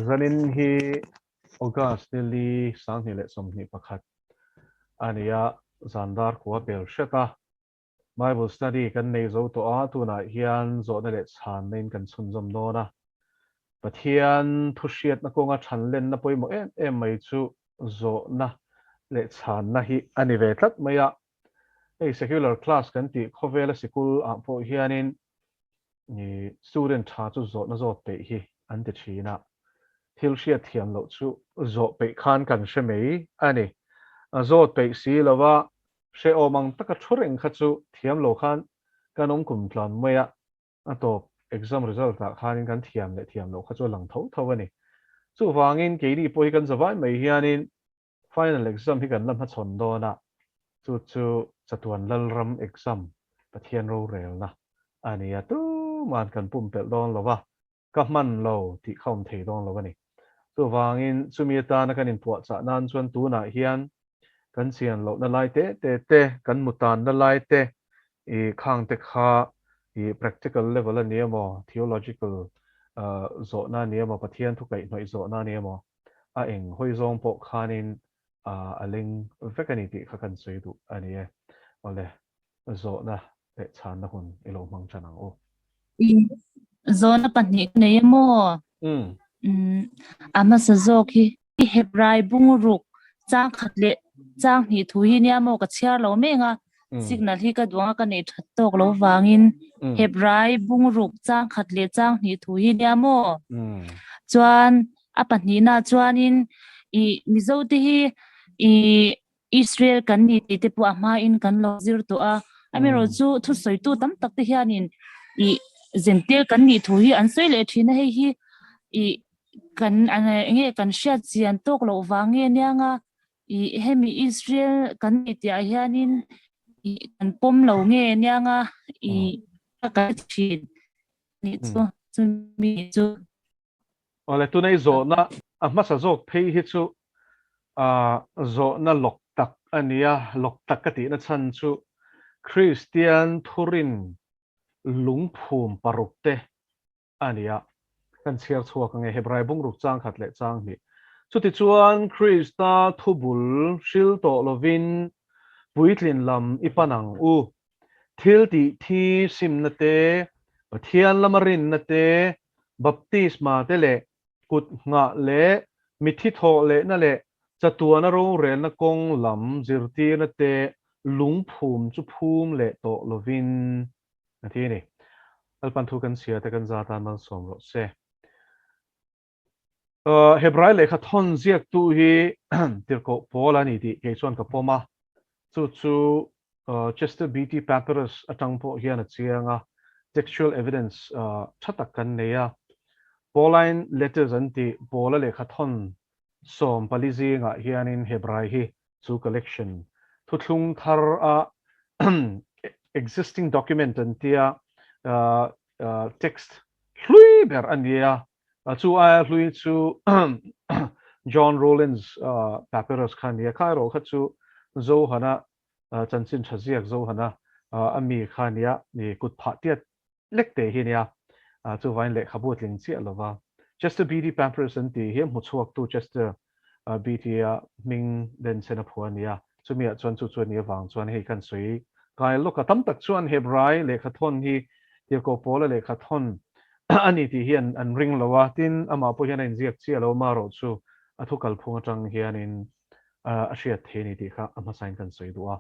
zanin hi August nili sang ni le som ni pakhat ania zandar kwa bel sheta Bible study kan nei zo to a tu na hian zo na le chan nen kan chun zom no na pathian thushiat na konga than len na poimo em mai chu zo na le chan na hi ani ve tlat maya ei secular class kan ti khovela sikul a po hianin ni student tha chu zo na zo pe hi an ti thina thil hriat thiam lo chu zo pe khan kan hre mei ani zo pe si lova hre omang taka thureng kha chu thiam lo khan kanom kum tlan maya atop exam result ta khanin kan thiam le thiam lo kha chu lang tho tho ani chu wangin ke ri poi kan zawai mai hianin final exam hi kan lam ha chon do na chu chatuan lalram exam pathian ro rel na ani atu man kan pum pel don lova ka man lo ti khom thei don lo ani chu wangin chumi ta na kan in puah cha nan chuan tu na hian kan sian lo na lai te kan mutan na lai te I khang te kha I practical level ani emo theological zo na ni emo pathian thu kai noi zo na ni emo a eng hoi zong po khanin a ling vekani ti kha kan sei du ani e ole zo na le chan na hun ilo mang chanang o zona pahnih nei emaw ama sa zawk hi hebrai bungruk chang khat le chang hnih thu hi nia maw ka chiar lo menga signal hi ka duanga ka nei that tok lo wangin hebrai bungruk chang khat le chang hnih thu hi nia maw chuan a pahnih na chuanin I mizo te hi I Israel kan ni te pu ama in kan lo zir to a amiro chu thu soi tu tam tak te hianin I zentel kan ni thu hi an soi le thina hei hi I kan nge kan hria chian tok lo wange nianga I hemi Israel kan ni tia hianin I kan pom lo nge nianga I ka thin ni chu mi chu ole tu nei zo na a ma sa zok phei hi chu zo na lok tak ania lok tak ka ti na chan chu Christian thurin lungphum parukte ania kan chiar chuak nge hebrai bungruk chang khat le chang ni chuti chuan Krista thubul shil to lovin puitlin lam ipanang u thil ti thi simna te pathian lamarin na te baptisma te le kut nga le mithi tho le na le chatuana ro re na kong lam zirti na te lungphum chu phum le to lovin na thi ni alpan thu kan sia te kan za tan man som ro se hebrai le kha thon ziak tu hi tirko pola ni ti ke chon ka poma chu Chester BT Papyrus atang po hian a chianga textual evidence thatak kan neya Pauline letters anti Paula le khathon som palizi nga hianin hebrai hi chu collection thuthlung thar a existing document antia text hlui ber ania chu a hlui chu John Rollins papyrus khan ya khairo kha chu zo hana chanchin thaziak zo hana ami khania ni kut pha tiat lekte hi nia chu vain le khabut ling chi alova Chester BT Papyrus anti he mu chuak tu Chester BT ming den sena phuania chumi a chuan chu chuan ni wang chuan hei kan sui kai loka tam tak chuan hebrai le khathon hi tirko pola le khathon ani ti hian an ring lowa tin ama po hian in ziak chi alo ma ro chu athukal phunga tang hianin a hriat theni ti kha ama sign kan soi duwa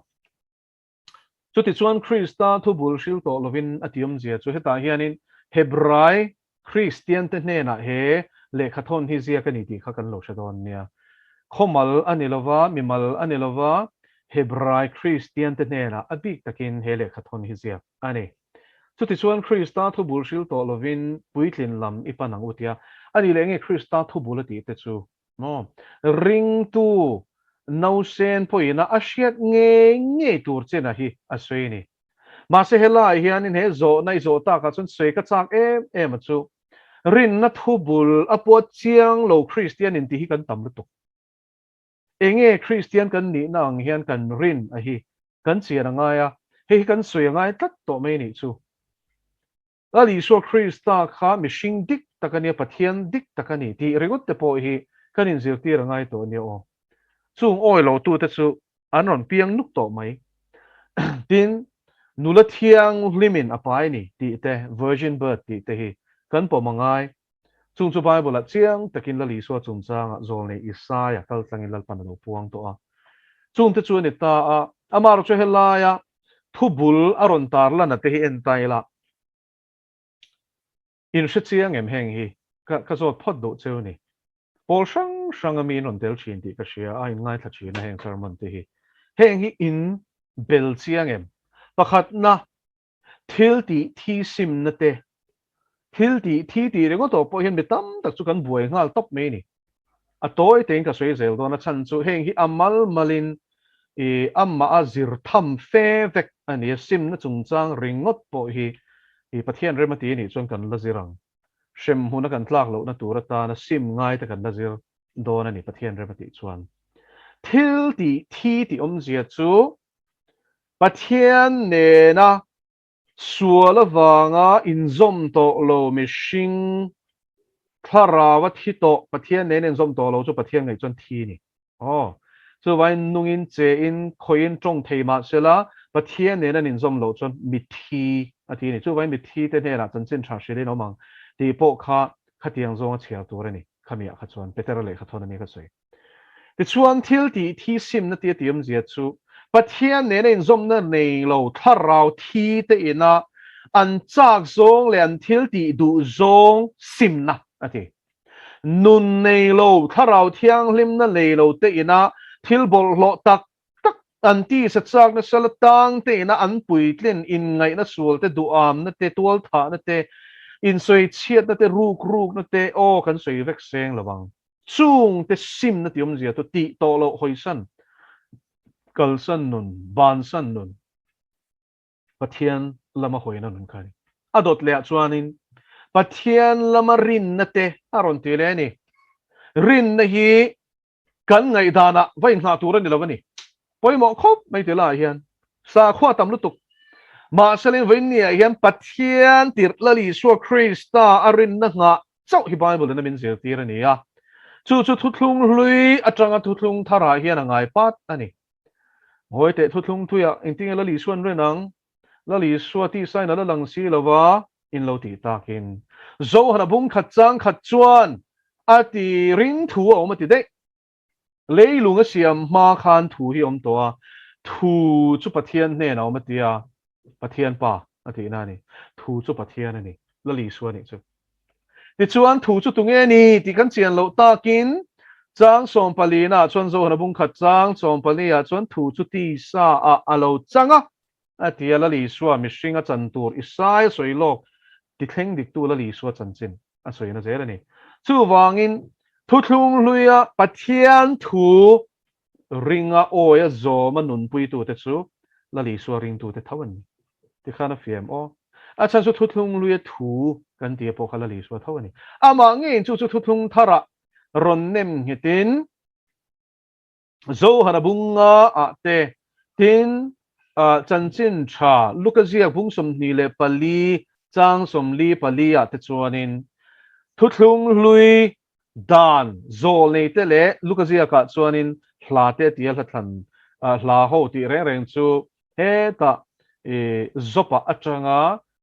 chuti chuan Krista thubul shil to lovin atium zia chu heta hianin hebrai Christian te hne na he le khathon hi zia kan ti kha kan lo shadon nia khomal anilova mimal anilova hebrai Christian te hne na abik takin he le khathon hi zia ani chuti chuan Krista thubul shil to lovin puitlin lam ipanang utia ani le nge Krista thubul ti te chu no ring tu no sen poina ashiat nge tur chena hi asweni ma se hela hianin he zo nai zo ta ka chun sei ka chak em chu rin na thubul apot chiang lo Christian in ti hi kan tam lu enge Christian kan ni nang hian kan rin a hi kan chian anga ya he kan sui ngai tat to mai ni chu ali so Krista kha mishing dik takani pathian dik takani ti ringot te po hi kanin zirti rangai to ni o chung oi lo tu te chu anon piang nuk to mai tin nula thiang limin apai ni ti te virgin birth ti te hi kan po mangai chung chu bible la chiang takin la li so chung chang zol nei isaya kal tangin lal pan lo puang to a chung te chu ni ta a amar chu helaya thubul aron tar la na te hi entai la in shi chiang em heng hi ka zo phot do cheu ni pol sang ami non tel chin ti ka sia ai ngai tha chin heng sermon te hi heng hi in bel chiang em pakhat na thil ti thi sim na te thil ti rengo to po hian betam tak chu kan buai ngal top me ni a toy teng ka soi zel do na chan chu heng hi amal malin e amma azir tham fe vek ani sim na chung chang ringot po hi i pathian remati ni chuan kan la zirang shem huna kan tlak lo na tura ta na sim ngai ta kan la zir do na ni pathian remati chuan thil ti om zia chu pathian ne na suala wanga in zom to lo mishing tharawa thi to pathian ne nen zom to lo chu pathian ngai chuan thi ni oh chu vai nungin che in khoin tong theima sela pathian ne na nin zom lo chuan mi thi a thi ni chu vai mi thi te ne la chan chin tha shire no mang ti po kha khatiang zong a chia tur ani khamia kha chuan peter le kha thon ani ka soi ti chuan thil ti thi sim na ti tiam zia chu pathian ne nen zom na nei lo tharau thi te ina an chak zong le an thil ti du zong sim na ati nun nei lo tharau thiang lim na nei lo te ina thil bol lo tak tak an ti sa chak na salatang te ina an pui tlen in ngai na sul te du am na te tual tha na te in soi chiat na te ruk na te o kan soi vek seng lawang chung te sim na tiom zia to ti to lo hoisan kalsan nun bansan nun pathian lama hoina nun khani adot le chuanin pathian lama rin na te aron ti le ni rin na hi kan ngai dana vai na tur ni lawani poimo khop mai te la hian sa khwa tam lu tuk ma selin vein ni hian pathian tir lali so krista arin na nga chau hi bible na min zir tir ni ya chu thu thlung hlui atanga thu thlung thara hian angai pat ani hoi te thu thlung thuya inting lali suan renang lali suati sai na lang si lawa in lo ti takin zo hana bung khat chang khat chuan ati ring thu o ma ti de leilung a siam ma khan thu hi om to a thu chu pathian ne na ma tia pathian pa ati na ni thu chu pathian ani lali suan ni chu ti chuan thu chu tunge ni ti kan chian lo takin chang som palina chuan zo hana bung khat chang som palia chuan thu chu ti sa a alo changa atia la li suwa mishing a chan tur isai soi lok ti thleng dik tu la li suwa chan chin a soi na zera ni chu wangin thu thlung hluia pathian thu ringa oya zo ma nun pui tu te chu la li suwa ring tu te thawan ti khana fiam o a chan chu thu thlung hluia thu kan ti po khala li suwa thawani ama ngin chu thu thlung thara ron nem hitin zo hana bunga a te tin chan chin tha lukazia bung som ni le pali chang som li pali a te chuanin thu thlung hlui dan zol nei te le lukazia ka chuanin hla te tial thlan hla ho ti reng chu he ta zopa atanga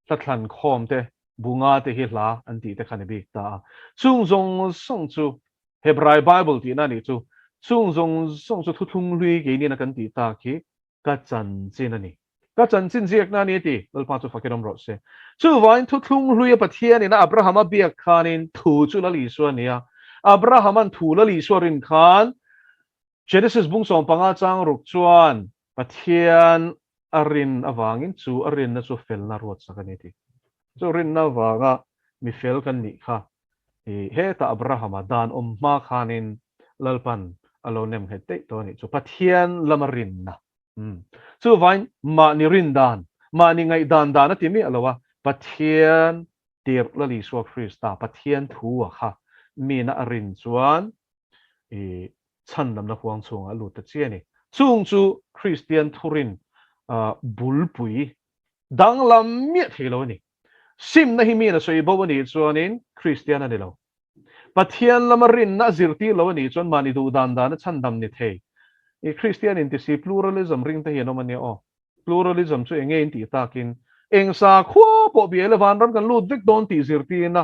thlan khom te bunga te hi hla an ti te khani bik ta chung zong song chu hebrai bible ti na ni chu chung zong song chu thu thlung hlui ge ni na kan ti ta ki ka chan chin ani ka chan chin ziak na ni ti lal pa chu fakirom ro se chu wain thu thlung hlui pathian ina abraham a biak khanin thu chu la li suan nia abraham an thu la li suarin khan genesis bung som panga chang ruk chuan pathian arin awangin chu arin na chu fel na ruat sakani ti chu rin na wanga mi fel kan ni kha he ta abraham dan ma khanin lalpan alo nem hete to ni chu pathian lamarin na chu vain ma ni rin dan ma ni ngai dan dan ti mi alowa pathian tir lali so krista pathian thu a kha mi na arin chuan chan nam na huang chung a lu ta chi ani chung chu christian thurin bulpui dang lam mi thelo ni sim na himi na soi bo ni chuanin Christian ani lo pathian lamarin na zirti lo ni chuan mani du dan dan chan dam ni thei e Christian in ti si pluralism ring te hian mani o pluralism chu enge in ti takin eng sa khwa po bi ele van ram kan lu dik don ti zirti na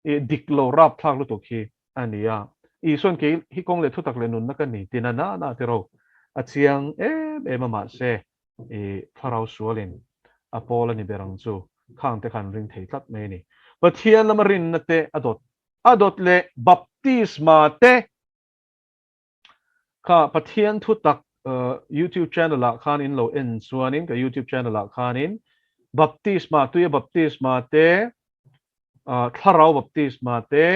e diklo rap thak lu to khi ania i son ke hi kong le thu tak le nun na kan ni tinana na te ro achiang e ma se e tharau sualin apola ni berang chu khang te khan ring thei tlat me ni pathian lamarin na te adot le baptisma te kha pathian thu tak YouTube channel la khan in lo en chuanin ka YouTube channel la khan in baptisma tuya baptisma te tharau baptisma te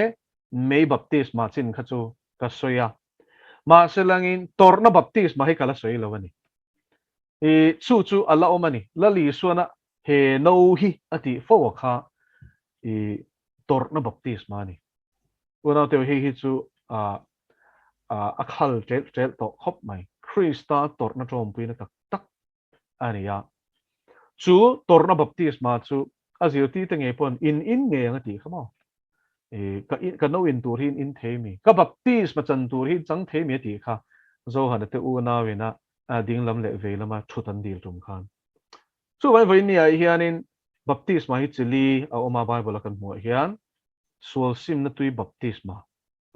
mei baptisma chin kha chu ka soya ma selangin torna baptisma hi kala soi lo ani e chu ala omani la li suana he no hi ati fo kha e torna baptisma ni una te hi chu a khal tel to khop mai Krista torna trom puina tak tak ania chu torna baptisma chu azio ti te nge pon in nge ngati khamo e ka no in tur in themi ka baptisma chan tur hi chang themi ti kha zo han te u na we na ding lam le ve lama thutan dil tum khan chu vai vai ni ai hianin baptisma hi chili a oma bible kan mu hian sual sim na tui baptisma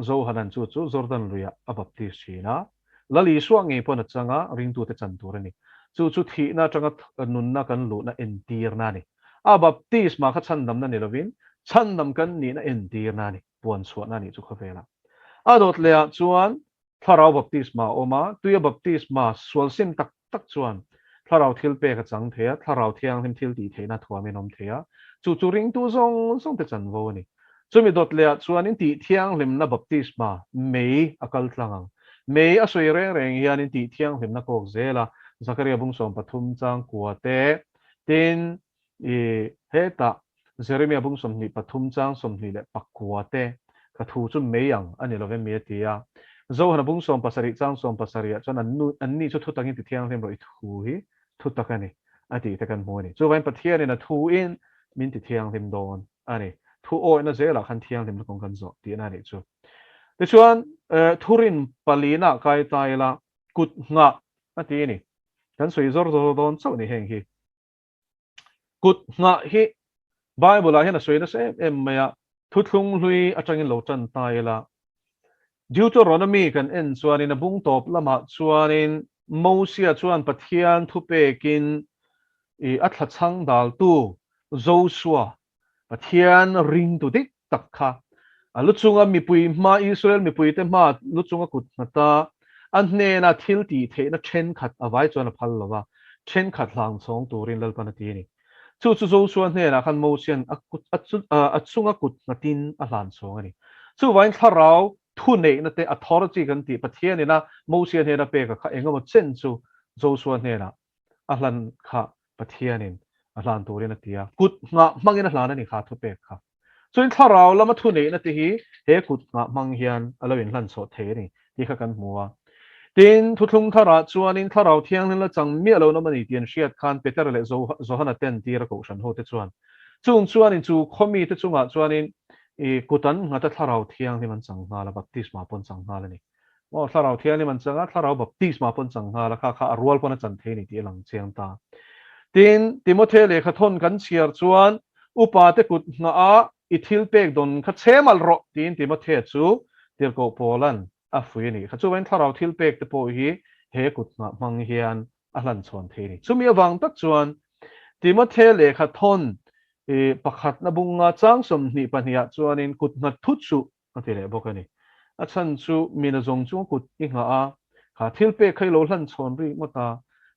zo hanan chu Jordan luya a baptis china lali suang nge pon changa ring tu te chan tur ani chu thi na changa nun na kan lu na entir na ni a baptisma kha chan dam na ni lovin chan dam kan ni na entir na ni pon suat na ni chu kha vela a dot le chuan tharau baptisma oma tuya baptisma sual sim tak tak chuan tharau thil pe ka chang thea tharau thiang him thil ti theina thuamin om thea chu ring tu zong te chan vo ni chumi dot le chuan in ti thiang lim na baptisma mei akal tlangang mei a soi reng hian in ti thiang lim na kok zela Zakaria bung som pathum chang kuate tin e heta Jeremia bung som ni pathum chang som ni le pakuate ka thu chu meyang ani love me tia zo hana bung som pasari chang som pasari chon an ni chu thu tangin ti thiang lim roi thu hi thu takani ati te kan mo ni chu vain pathian in a thu in min ti thiang lim don ani thu oi na zela khan thiang lim kong kan zo ti na ni chu te chuan thurin palina kai tai la kut nga ati ni kan soi zor zo don chau ni heng hi kut nga hi bible a hian a soi na se em maya thu thlung hlui atangin lo chan tai la Deuteronomy kan en chuanin a bung top lama chuanin Mosia chuan pathian thu pekin i athla chang dal tu Joshua pathian ring tu dik tak kha aluchunga mipui ma Israel mipui te ma luchunga kut mata an hne na thil ti the na chen khat awai chuan a phal lawa chen khat hlang chong turin lal pana ti ni chu Joshua hne na khan Mosian achunga kut ngatin a hlan chong ani chu wain tharau thu nei na te authority kan ti pathian ni na Mosian hne na pe ka kha engama chen chu Joshua hne na a hlan kha pathianin a hlan turin a tia kut nga mangin a hlan ani kha thu pe kha so in tharau lama thu nei na ti hi he kut nga mang hian alawin hlan so the ni ti kha kan muwa tin thu thlung thara chuan in tharau thiang len la chang mi alo na mani tian hriat khan peter le zo hana ten ti ra ko shan ho te chuan chuan in chu khomi te chunga chuan in e kutan nga ta tharau thiang ni man chang nga la baptisma pon chang nga la ni mo tharau thiang ni man changa tharau baptisma pon chang nga la kha arwal pon chan the ni ti lang cheng ta tin Timothy le kha thon kan chiar chuan upa te kut nga a ithil pek don kha chemal ro tin Timothy chu tir ko polan a fui ni kha chu wen tharau thil pek te po hi he kut nga mang hian a hlan chon the ni chumi awang tak chuan Timothy le kha thon e pakhat na bunga chang som ni pania chuanin kut nga thu chu ati le bokani a chan chu mina zong chu kut i nga a kha thil pek khai lo hlan chon ri mota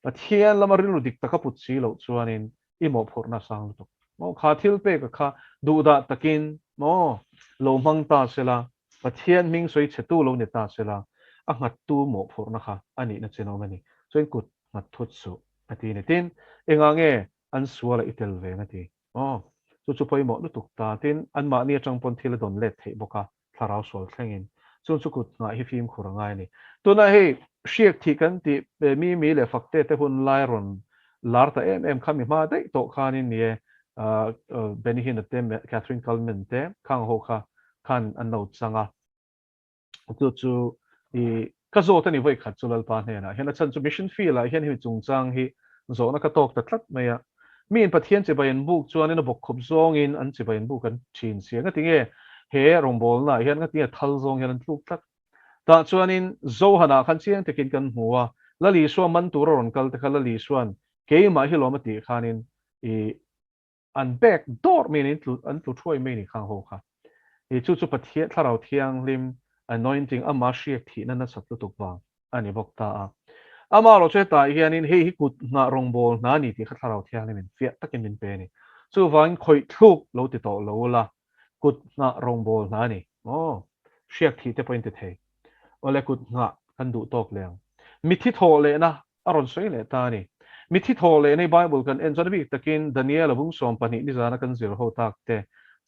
pathian lamari lu dik taka put si lo chuanin i mo phorna sang to mo kha thil pe ka kha du da takin mo lo mang ta sela pathian ming soi chetu lo ne ta sela a ngat tu mo phorna kha ani na cheno mani so in kut ngat thut su ati ne tin enga nge an suala itel ve na ti chu poi mo lu tuk ta tin an ma ni atang pon thil don let thei boka tharau sol thlengin chu kut nga hi film khurangai ni to na hei shiak thi kan ti mi le fakte te hun lai ron lar ta em khami ma dai to khanin ni Benny Hinn te Catherine Coleman te khang ho kha khan an no changa chu I ka zo ta ni voi khat chulal pa ne na hian a chan chu mission field a hian hi chung chang hi zo na ka tok ta thlat mai a min pathian che bayan buk chuan in a bok khop zong in an che bayan buk kan thin sia nga tinge he rong bol na hian nga tinge thal zong hian an tluk thlat ta chuan in zo hana khan chiang tekin kan hmuwa la li suan man tur ron kal te khala li suan ke ma hi lo ma ti khanin I an back door min in an tu thoi mai ni khang ho kha I chu pathian tharau thiang lim anointing ama shiak thi na na sat tu wang ani bok ta a ama lo che ta hianin hei hi kut na rong bol na ni ti khatharau thiang lim fia takin min pe ni chu wang khoi thuk lo ti to lo la kut na rong bol na ni shiak thi te point te thei ole kut nga kan du tok leng mi thi tho le na aron soi le ta ni mi thi tho le nei bible kan en chon bi takin daniel abung som pani ni zana kan zir ho tak te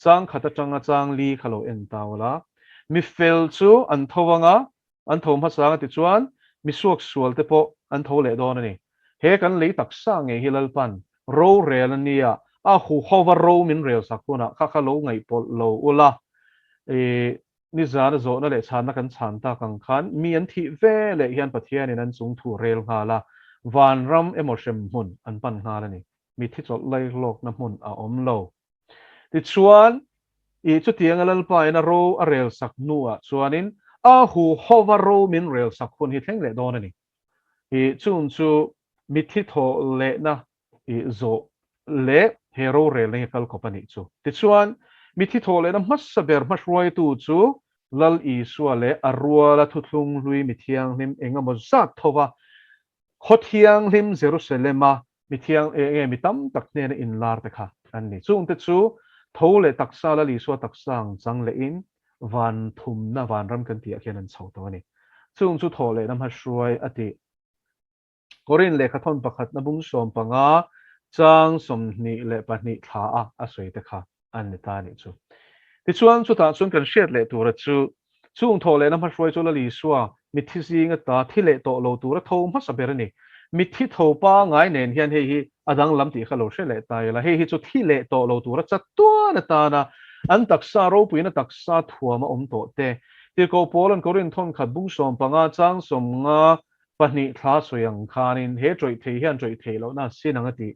chang khata changa chang li khalo en tawla mi fel chu an thowanga an thom ha sang ti chuan mi suak sual te po an tho le don ani he kan le tak sa nge hilal pan ro rel ania a hu hover ro min rel sakuna kha kha lo ngai pol lo ula e ni zana zo na le chan na kan chan ta kang khan mi an thi ve le hian pathian in an chung thu rel nga la van ram emoshem mun an pan nga la ni mi thi chol lai lok na mun a om lo ti chuan I chu tiang alal pa in a ro a rel sak nuwa chuanin a hu hover ro min rel sak hun hi thleng le don ani I chun chu mi thi tho le na I zo le hero rel ni kal company chu ti chuan mi thi tho le na mas saber mas roi tu chu lal I suwa le a ruwa la thu thlung lui mi thiang nim enga mo zat thowa khothiang lim Jerusalema mi thiang mi tam tak ne in lar te kha an ni chung te chu tho le taksa la li so taksang chang le in van thum na van ram kan ti a khian an chho to ni chung chu tho le nam ha shruai ati korin le khathon pakhat na bung som panga chang som ni le pa ni tha a soi te kha an ni ta ni chu ti chuan chu ta chuan kan shet le tur chu chung tho le nam ha shruai chu la li suwa mi thi sing a ta thi le to lo tur tho ma sa ber ni mi thi tho pa ngai nen hian hei hi adang lam ti khalo she le ta la hei hi chu thi le to lo tur cha to na ta na an taksa ro puina taksa thuama om to te ti ko polan korin thon khat bung som panga chang som nga pani thla soyang khanin he troi thei hian troi thei lo na sinanga ti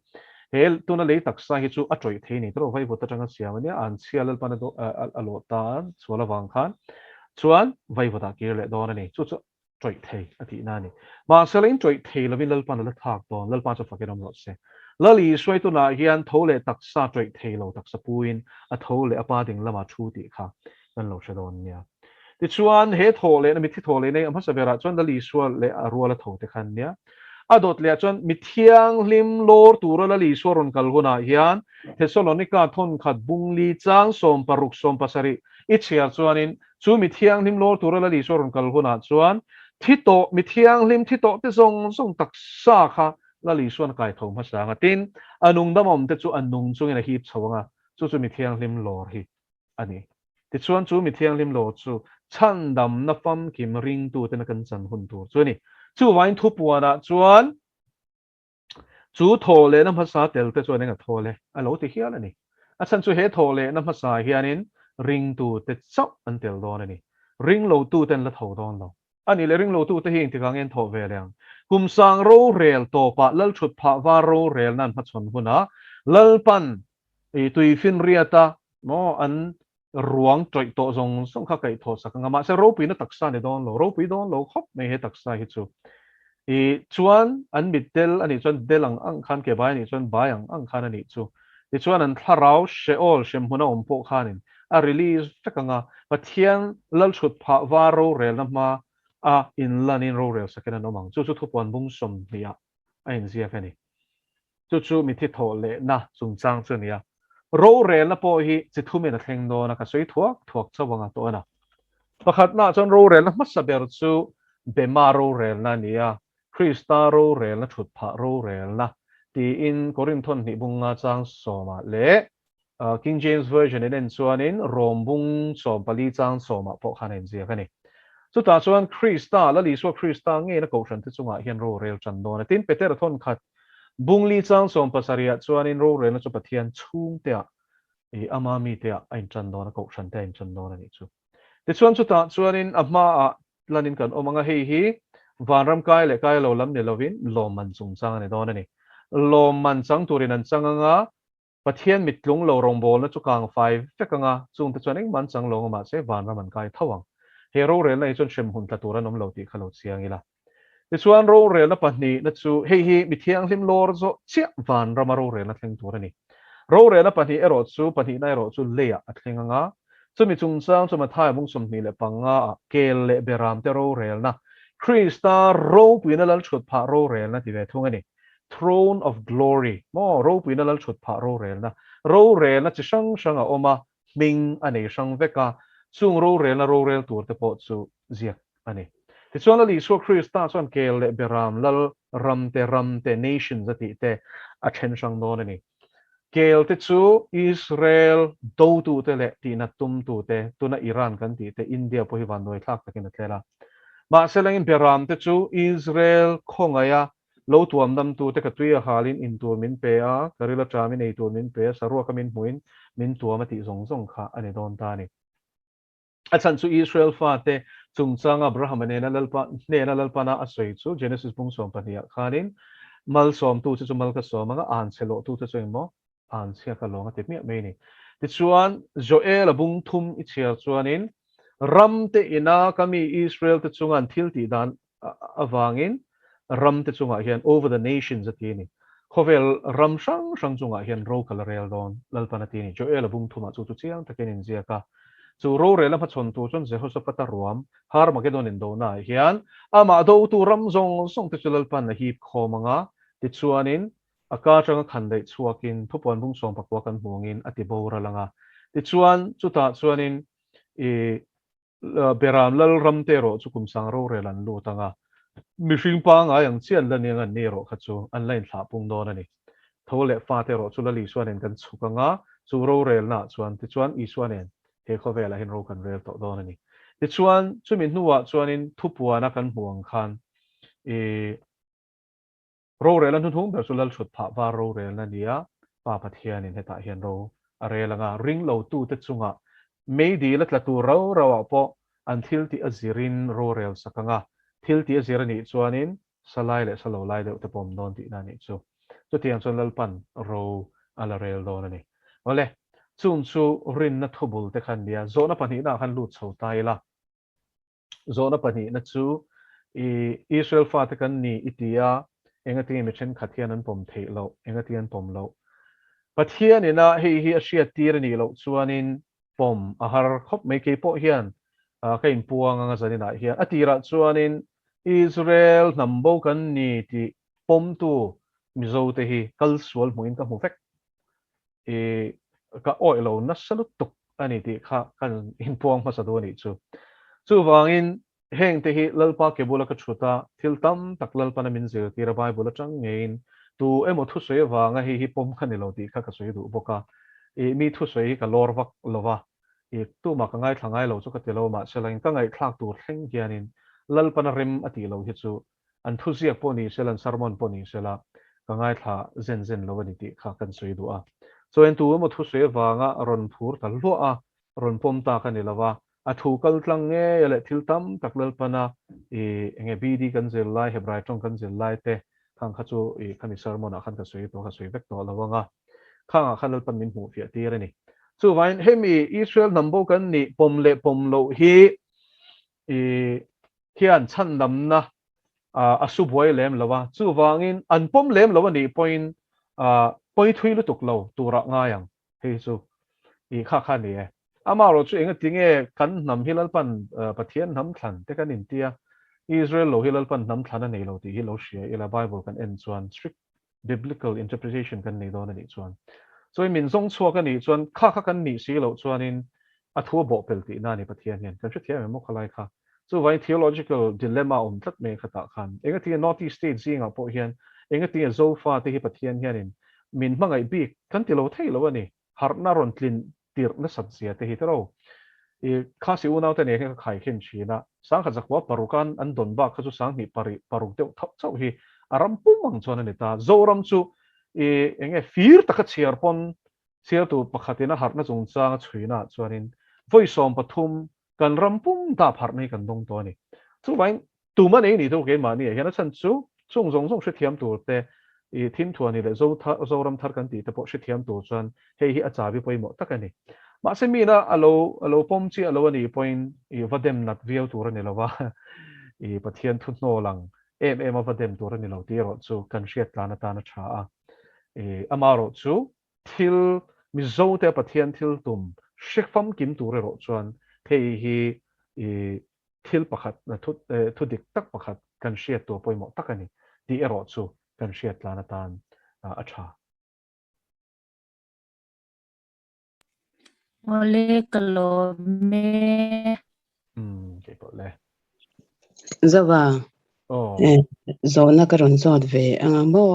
he tuna le taksa hi chu a troi thei ni tro vai vota tanga siamania an sialal pana do alo ta chola wang khan chuan vai vota ki le don ani chu chu troi thei ati na ni ma selin troi thei lo vin lal pana la thak don lal pa chu fakiram lo se lali swai tu na hian tho le taksa troi thei lo taksa puin a tho le apa ding lama thu ti kha kan lo she don nia ti chuan he tho le na mi thi tho le nei amha sabera chuan lali swal le a ruala tho te khan nia adot le chuan mi thiang lim lor tur lali swaron kal guna hian Thessalonica thon khat bungli chang som paruk som pasari ichia chuanin chu mi thiang lim lor tur lali swaron kal guna chuan thito mi thiang lim thito te zong zong taksa kha lali suan kai thom ha sanga tin anung damom te chu anung chung ina hi chawanga chu chu mi thiang lim lor hi ani ti chuan chu mi thiang lim lor chu chan dam na fam kim ring tu te na kan chan hun tur chu ni chu wain thu puana chuan chu tho le na phasa tel te chuan enga tho le a lo ti hian ani a chan chu he tho le na phasa hianin ring tu te chau an tel don ani ring lo tu ten la tho don lo ani le ring lo tu te hi ti kang en tho ve leng kum sang ro rel to pa lal thut pha wa ro rel nan pha chon huna lal pan e tui fin riata no an ruang troi to zong song kha kai tho sak nga ma se ro pi na taksa ne don lo ro pi don lo khop me he taksa hi chu e chuan an mitel ani chuan delang ang khan ke bai ni chuan bayang ang khan ani chu ti chuan an tharau she all shem huna om po khanin a release takanga pathian lal thut pha wa ro rel na ma a in lanin ro rel sakena no mang chu chu thupon bung som nia a in zia phani chu chu mi thi tho le na chung chang chu nia ro rel na po hi chi thu me na thleng do na ka soi thuak thuak chawanga to na pakhat na chon ro rel na masa ber chu bema ro rel na nia krista ro rel na thut pha ro rel na ti in korinthon ni bunga chang soma le King James version in chuanin rom bung som pali chang soma po khanen zia kani chu ta chuan Krista la li so Krista nge na ko than te chunga hian ro rel chan do na tin peter thon khat bungli chang som pasaria chuanin ro rel na chu pathian chung te e amami te a in chan don ko than te in chan don ani chu ti chuan chu ta chuanin ama a lanin kan omanga hei hi vanram kai le kai lo lam ne lovin lo man chung chang ani don ani lo man chang turin an changanga pathian mitlung lo rong bol na chu kang 5 fekanga chung te chuanin man chang lo ma se vanram an kai thawang hero rel na chun shem hun ta turan om lo ti khalo chiang ila ti chuan ro rel na pahni na chu hei hi mi thiang hlim lor zo chia van rama ro rel na thleng tur ani ro rel na pahni ero chu pahni na ero chu leya a thlenganga chumi chung sang chuma thai mung som ni le panga kel le beram te ro rel na krista ro puina lal chut pha ro rel na ti ve thung ani throne of glory mo ro puina lal chut pha ro rel na ro rel na chi sang sang a oma ming ani sang veka chung ro rel na ro rel tur te po chu ziak ani ti chuan la li so krista chuan kel le beram lal ram te nations ati te a then sang non ani kel te chu israel do tu te le ti na tum tu te tu na iran kan ti te india po hi van noi thak takin atlela ma selangin beram te chu israel khongaya lo tuam dam tu te ka tuia halin in tur min pe a karila chamin ei tur min pe sarua kamin muin min tuam ati zong zong kha ani don ta ni achan chu israel fa te chung chang abraham ne na lalpa na asoi chu genesis bung som pania khanin mal som tu chu mal ka som anga an chelo tu chu mo an sia ka longa te mi me ni ti chuan joel bung thum I chia chuanin ram te ina kami israel te chungan thil ti dan awangin ram te chunga hian over the nations ati ni khovel ram sang chunga hian ro kal rel don lalpa na ti ni joel bung thuma chu chiang takin in zia ka chu ro rela pa chon tu chon jehoshaphat a ruam har magedon in do na hian ama do tu ram zong song te chulal pan na hi khomanga ti chuanin aka chang khan dei chuakin thupon bung som pakwa kan buangin ati bora langa ti chuan chuta chuanin e beram lal ram te ro chukum sang ro relan lu tanga mi hring pa nga yang chian la ning an ne ro kha chu an lain thla pung don ani thole fa te ro chulali chuanin kan chukanga chu ro rel na chuan ti chuan I chuanin he khovela hin ro kan rel to don ani ti chuan chumi hnuwa chuanin thupuana kan huang khan e ro rel an thung ber sulal thut pha wa ro rel na nia pa pathian in heta hian ro arelanga ring lo tu te chunga meidi la tla tu ro ro po an thil ti azirin ro rel sakanga thil ti azirani chuanin salai le salo lai de te pom don ti na ni chu tiang chon lal pan ro ala rel don ani ole chung chu rin na thubul te khan dia zona pani na khan lut chho tai la zona pani na chu I israel fa te kan ni itia engati mi chen khathian an pom thei lo engati an pom lo pathian ina hi asia tir ni lo chuanin pom a har khop mai ke po hian ka in puang anga zanina hian atira chuanin israel nambo kan ni ti pom tu mizo te hi kal sual muin ka mu vek e ka oilo na salut tuk ani ti kha kan in puang ma sadu ni chu wangin heng te hi lalpa ke bula ka chuta thil tam tak lalpa na min zir ti ra bai bula chang ngein tu emo thu soi wanga hi pom khani lo ti kha ka soi du boka e mi thu soi ka lor vak lova e tu ma ka ngai thangai lo chu ka te lo ma selain ka ngai thlak tur thleng hianin lalpa na rim ati lo hi chu an thu ziak po ni selan sarmon po ni sela ka ngai thla zen lo ni ti kha kan soi du a so en tu emo thu soi wanga ron phur tal lo a ron pom ta ka ni lova a thu kal tlang nge le thil tam tak lalpa na e enge bidi kan zel lai hebrai tong kan zel lai te khang kha chu e khani sermon a khan ka soi to ka soi vek to lawanga khang khan lal pan min hu fia ti rani chu vain hemi israel nambo kan ni pom le pom lo hi e hian chan nam na a su boy lem lawa chu wangin an pom lem lawa ni point thui lu tuk lo tura nga yang he chu I kha ni e ama ro chu enga tinge kan nam hilal pan pathian nam thlan te kan in tia israel lo hilal pan nam thlan nei lo ti hi lo shia ila bible kan en chuan strict biblical interpretation kan nei don ani chuan so min zong chua kan ni chuan kha kan ni si lo chuan in a thu bo pel ti na ni pathian hian kan chu thia mo khalai kha so vai theological dilemma tlat me khata khan enga tinge north east state zinga po hian enga tinge zo fa te hi pathian hian in min mangai bi kan ti lo thei lo ani har na ron tlin tir na sat sia te hi tro e kha si unau te ne khai khen china sang kha zakwa parukan an don ba kha chu sang ni paruk te thap chau hi aram pum ang chuan ani ta zoram chu enge fir taka chiar pon chiar tu pakhatina harna chungchang chuina chuanin voisom pathum kan rampum ta pharnei kan dong to ni chu wain tu ma nei ni to ke ma ni hian chan chu chung zong zong thiam tur te thin thuani le zoram thar kan ti te po thiam tur chuan hei hi acha bi poimo takani ma se mi na alo pom chi alo ani point vadem nat viau tur ni lawa pathian thu no lang em vadem tur ni lo ti ro chu kan hriat lana ta na tha a amaro chu thil mi zo te pathian thil tum shikfam kim tur ro chuan hei hi thil pakhat na thu dik tak pakhat kan hriat to poimo takani ti ero chu kan hriat lana tan a tha ole kalo me ke po le zawa oh zona karon zot ve anga mo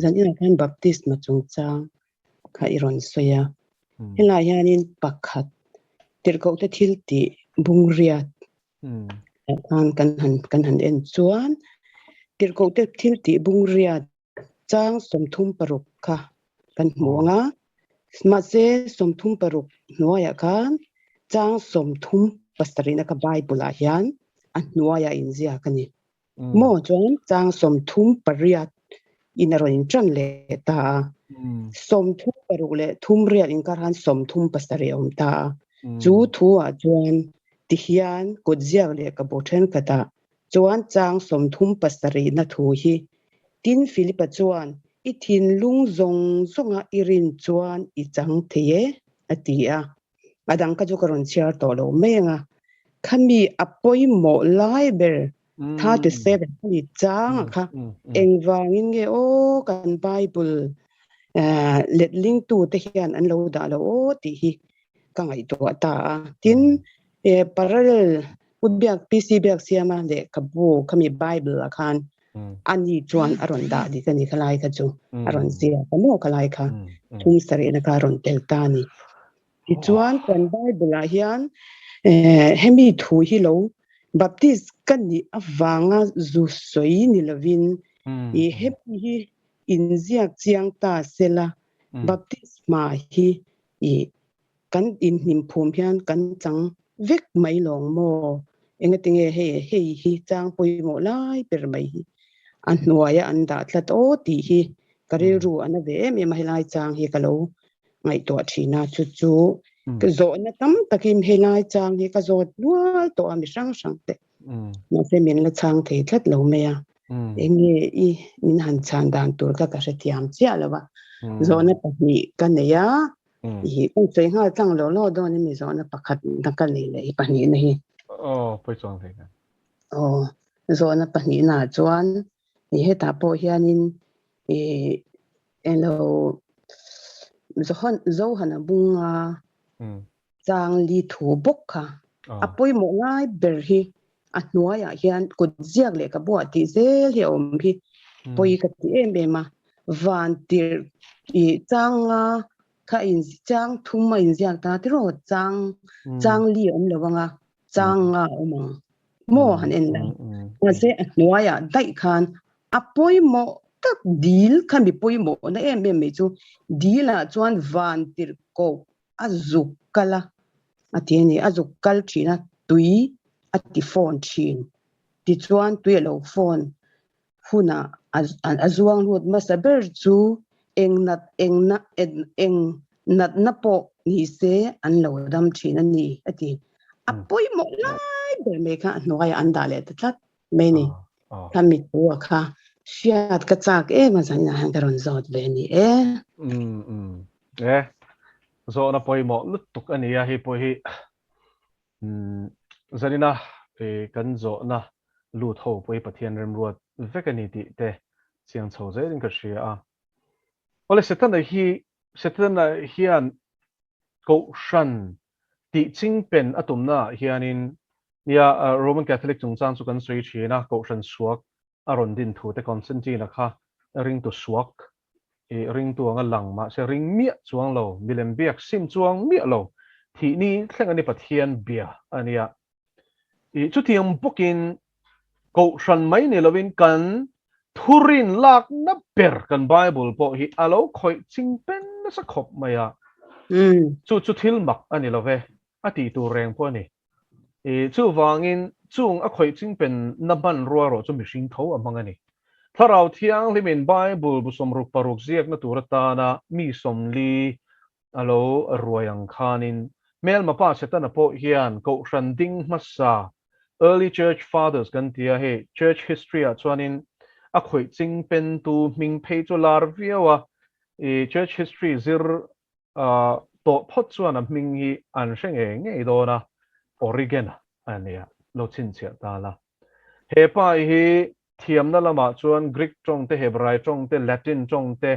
zanin kan baptist ma chungchang kha iron soya hela yanin pakhat tirko te thil ti bungriat kan han en chuan tirko te thil ti bungriat chang somthum paruk kha kan muanga ma se somthum paruk noya kan chang somthum pastarina ka bible a hian an noya inzia kani mo chuan chang somthum pariat inaron in tran le ta somthum paruk le thum riat in karhan somthum pastari om ta chu thu a chuan ti hian kodziak le ka bothen kata chuan chang somthum pastari na thu hi tin philipa chuan i thin lung zong zonga irin chuan i chang theye atia adang ka jokaron share to lo menga khami apoi mo lai ber 37 ni chang kha engwangin nge o kan bible let link tu te hian an lo da lo o ti hi ka ngai to ta tin parallel udbiak pc biak siama le kabu khami bible akhan ani chuan aron da di kani khalai kha chu aron sia kamo khalai kha thum sare na ka ron tel ta ni ti chuan kan bible a hian hemi thu hi lo baptist kan ni awanga zu soi ni lovin I happy hi inziak chiang ta sela baptist ma hi I kan in him phum hian kan chang vek mai long mo engatinge he hi chang pui mo lai per mai hi an nuaya an da tlat o ti hi karil ru an ve me mai lai chang hi kalo ngai to thina chu chu ke zo na tam takim he lai chang hi ka zo nual to ami sang sang te na se min la chang the tlat lo me ya enge I min han chan dan tur ka se tiam chia lawa zo na pahni kan ne ya I ong sei nga chang lo lo do ni mi zo na pakhat na kan ni le I pahni na hi poi chong the na zo na pahni na chuan I he ta po hianin elo zo hana bunga chang li thu bok kha apoi mo ngai ber hi a hnuaya hian kut ziak le ka bo ti zel hi om hi poi ka ti em ma van tir I changa kha in chang thum ma in ziak ta ti ro chang li om lawanga changa om mo han en la na se hnuaya dai khan apoi mo tak deal kan bi poi mo na em me chu deal a chuan van tir ko azukala atieni azukal thina tui ati phone thin ti chuan tui lo phone huna azuang lut masaber chu engnat na po ni se an lo dam thin ani ati apoi mo lai ber me kha hnuai an da le tlat me ni kami tu kha shiat ka chak ma zan han karon zot ve ni zo na poi mo lut tuk ani ya hi poi hi zanina kan zo na lut ho poi pathian rem ruat vekani ti te chiang chho zai ring ka hria a ole setana hian ko shan ti ching pen atumna hianin nia Roman Catholic chungchang chu kan soi thina ko shan suak aron din thu te Constantine kha ring to suak ring tu nga lang ma se ring mi chuang lo milem biak sim chuang mi lo thi ni thleng ani pathian bia ania chu thiam bukin ko shan mai ne lovin kan thurin lak na per kan Bible po hi alo khoi chingpen na sa khop maya chu thil mak ani love ati tu reng po ni chu wangin chung a khoi chingpen na ban ruwa ro chu mi hring tho amang ani tharau thiang limin Bible bu som ruk paruk ziak na turata na mi som li alo ruayang khanin mel mapa setana po hian ko randing masa early church fathers kan tia he church history a chuanin a khoi chingpen tu ming phei chu lar viawa church history zir to phot chuan a ming hi an hreng ngei dona Oregon ania lo chin chia ta la he pa hi thiam na lama chuan Greek tong te Hebrai tong te Latin tong te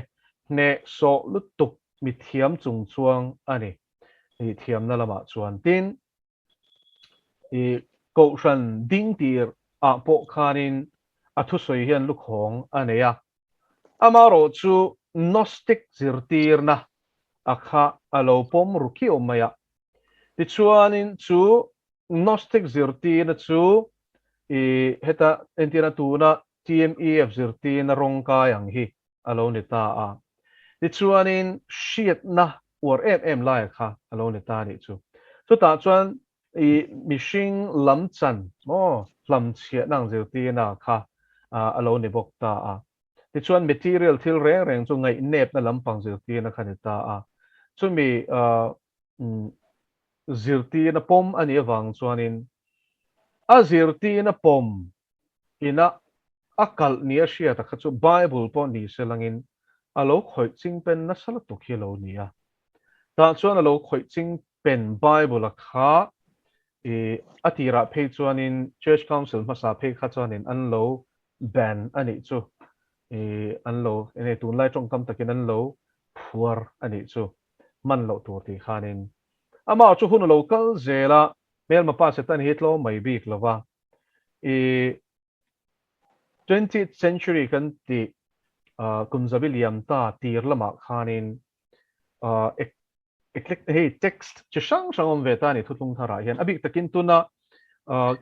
ne so lutuk mi thiam chung chuang ani i thiam na lama chuan tin i ko ran ding tir a po khanin a thu soi hian lu khong aneya amaro chu gnostic zirtir na akha alo pom ruki omaya ti chuanin chu gnostic zirtir na chu i heta entina tuna TMEF zirtir na rongka yang hi alo ni ta a ti chuanin shiat na or em lai kha alo ni ta ni chu ta chuan i mishing lam chan lam chia nang zirtir na kha alo ni bok ta a ti chuan material thil reng reng chu ngai nep na lampang zirtir na khanita a chu mi zirtir na pom ani awang chuanin a zirtir na pom ina akal nia shia ta khachu Bible pon ni selangin alo khoi chingpen na sala to khilo nia ta chuan alo khoi chingpen Bible a kha atira phei chuanin church council masa phei kha chuanin an lo ban ani chu an lo ene tun lai tong kam takin an lo phuar ani chu man lo tur ti khanin ama chu hun local zela mel ma pa se tan hitlo mai bik lova 20th century kan ti kumzabiliam ta tir lama khanin hey text chi sang sang om veta ni thutung thara hian abik takin tuna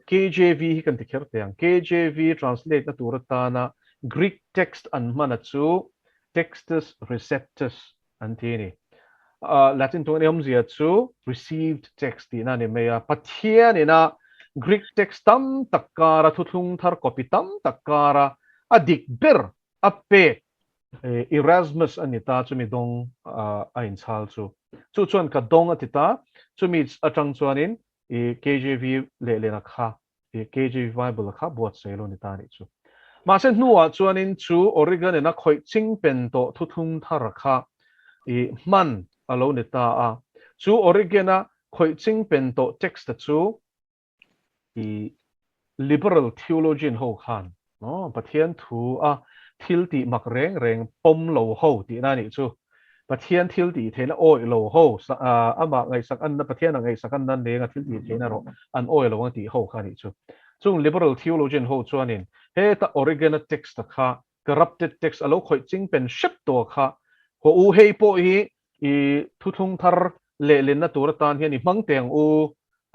KJV hi kan ti kher teang KJV translate na turata na Greek text an mana chu textus receptus antini Latin tong niam zia chu received text ti na ni meya pathian ina Greek text tam takara thutung thar copy tam takara adik ber ape Erasmus anita chumi dong a in chal chu chuan ka dong atita chumi atang chuanin KJV le na kha KJV Bible kha buat selo ni ta ni chu ma sen nuwa chuanin chu Oregon na khoi chingpen to thuthung thar kha man alo ni ta a chu Oregon na khoi chingpen to text chu liberal theologian ho khan no pathian thu a thil ti mak reng reng pom lo ho ti na ni chu pathian thil ti thena oi lo ho ama ngai sak an na pathian ngai sak an nan le nga thil ti thena ro an oi lo ti ho kha ni chu chung liberal theologian ho chuanin he ta Oregon text kha corrupted text alo khoi ching pen ship to kha ho u hei po hi I thuthung thar le len na tur tan hian I mang teng u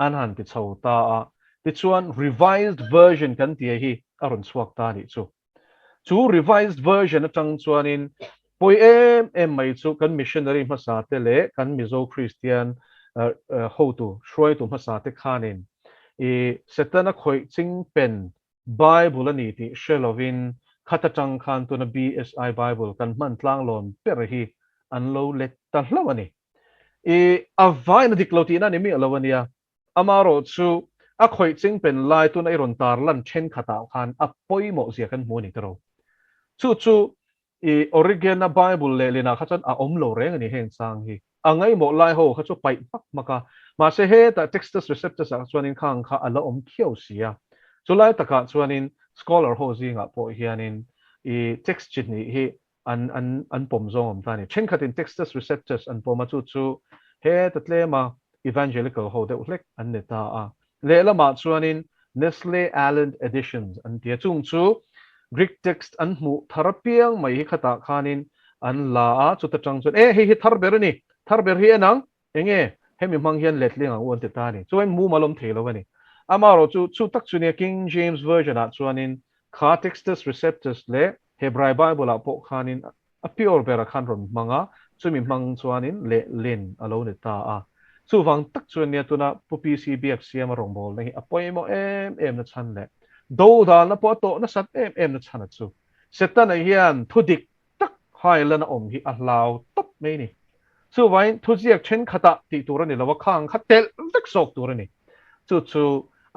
an han ti chho ta a ti chuan revised version kan ti hi aron chuak ta ni chu revised version atang chuanin poi em mai chu kan missionary masa te le kan mizo Christian ho tu shroi tu masa te khanin setana khoi ching pen Bible ani ti shelovin khatatang khan tu na BSI Bible kan man tlang lon per hi an lo let ta hlawani avai na dikloti na ni mi alawania amaro chu a khoi ching pen lai tu na iron tar lan chen khata khan a poi mo zia kan moni taro chu Oregon na Bible le lena khachan a omlo reng ani heng sang hi angai mo lai ho khachu pai pak maka ma se he ta textus receptus a chuanin khang kha ala om khiau sia chulai taka chuanin scholar ho zinga po hianin text chit ni hi an pom zong om tani chen khatin textus receptus an poma chu he tatlema evangelical ho de utlek an neta a le lama chuanin Nestle Aland editions an tia chung chu Greek text an mu tharapiang mai hi khata khanin an la a chu ta chang chun hi tharber ni tharber hi anang enge hemi mang hian letling ang won te ta ni chuan mu malom thelo wani amaro chu tak chu ne King James version a chuanin kha textus receptus le Hebrew Bible a po khanin a pure bera khan ron manga chumi mang chuanin le len alo ni ta a chu wang tak chuan nia tuna pupi CBFC ma rong bol nei a poimo em na chan le do da na po to na sat em na chan chu setan a hian thudik tak hai lan om hi a lau top mai ni chu wain thu jiak chen khata ti turani lawa khang khatel tak sok turani chu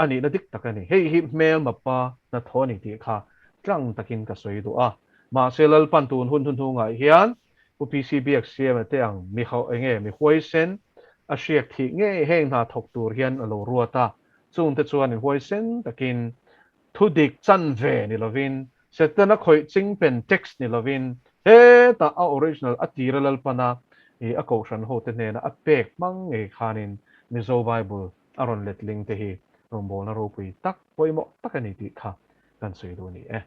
ani na dik takani hei hi mel mapa na thoni ti kha tlang takin ka soi du a ma selal pantun hun thun thunga hian UPCBX ma te ang mi khaw enge mi huai sen a hriak thi nge heng na thok tur hian alo ruata chung te chuan in huai sen takin thu dik chan ve ni lovin setana khoi ching pen text ni lovin he ta a original atiralal pana e a ko shan ho te ne na a pek mang e khanin mizo bible aron letling te hi rombol na ro pui tak poimo takani ti kha kan soi do ni e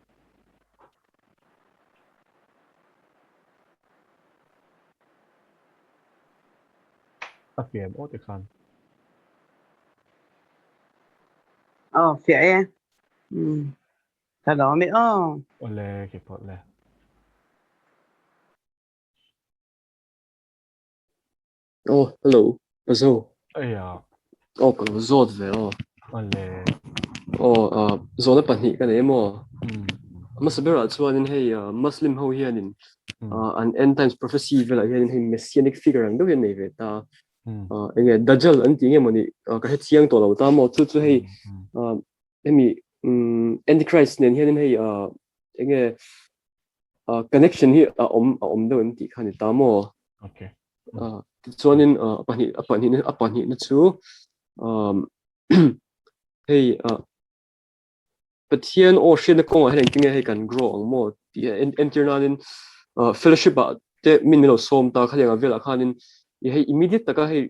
a pm o te khan phía em ta đó mới ole ki pot le hello bazo aya pa zod ve ole zona pani kan emo mm masabera chuanin hei muslim ho hianin an end times prophecy vela hianin hei messianic figure ang do hian nei ve ta enge dajjal an ti nge moni ka he chiang to lo ta mo chu hei emi antichrist nen hianin hei enge connection hi om do an ti khani ta mo okay chuanin apani na chu hei pathian o shin na kong hen king hei kan grow ang mo internalin fellowship te min milo som ta khalenga vela khanin hei immediate taka hei